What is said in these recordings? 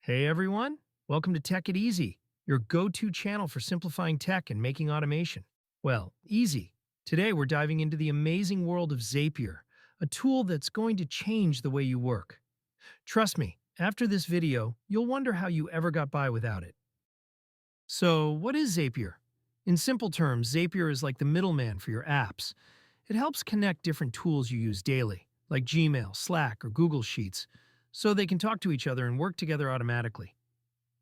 Hey everyone, welcome to Tech It Easy, your go-to channel for simplifying tech and making automation. Well, easy. Today we're diving into the amazing world of Zapier, a tool that's going to change the way you work. Trust me, after this video, you'll wonder how you ever got by without it. So, what is Zapier? In simple terms, Zapier is like the middleman for your apps. It helps connect different tools you use daily, like Gmail, Slack, or Google Sheets, so they can talk to each other and work together automatically.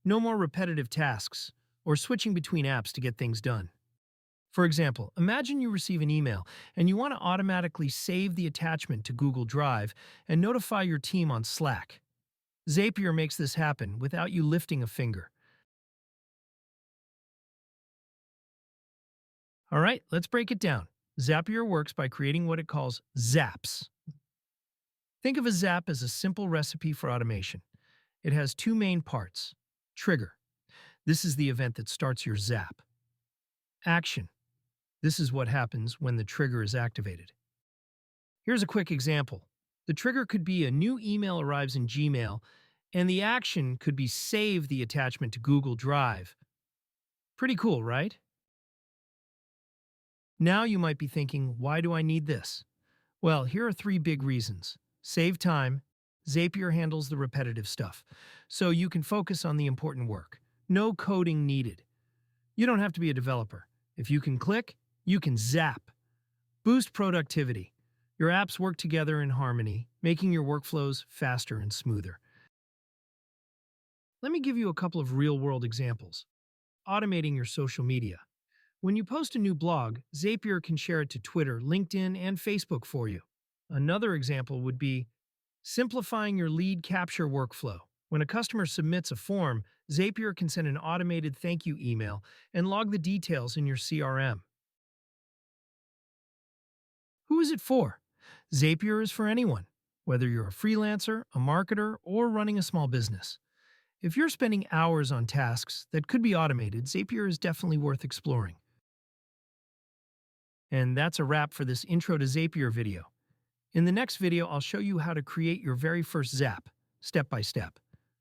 No more repetitive tasks or switching between apps to get things done. For example, imagine you receive an email and you want to automatically save the attachment to Google Drive and notify your team on Slack. Zapier makes this happen without you lifting a finger. All right, let's break it down. Zapier works by creating what it calls zaps. Think of a zap as a simple recipe for automation. It has two main parts. Trigger. This is the event that starts your zap. Action. This is what happens when the trigger is activated. Here's a quick example. The trigger could be a new email arrives in Gmail, and the action could be save the attachment to Google Drive. Pretty cool, right? Now you might be thinking, why do I need this? Well, here are three big reasons. Save time. Zapier handles the repetitive stuff, so you can focus on the important work. No coding needed. You don't have to be a developer. If you can click, you can zap. Boost productivity. Your apps work together in harmony, making your workflows faster and smoother. Let me give you a couple of real-world examples. Automating your social media. When you post a new blog, Zapier can share it to Twitter, LinkedIn, and Facebook for you. Another example would be simplifying your lead capture workflow. When a customer submits a form, Zapier can send an automated thank you email and log the details in your CRM. Who is it for? Zapier is for anyone, whether you're a freelancer, a marketer, or running a small business. If you're spending hours on tasks that could be automated, Zapier is definitely worth exploring. And that's a wrap for this Intro to Zapier video. In the next video, I'll show you how to create your very first Zap, step by step.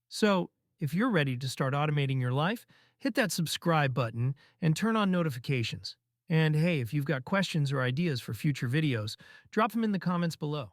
So, if you're ready to start automating your life, hit that subscribe button and turn on notifications. And hey, if you've got questions or ideas for future videos, drop them in the comments below.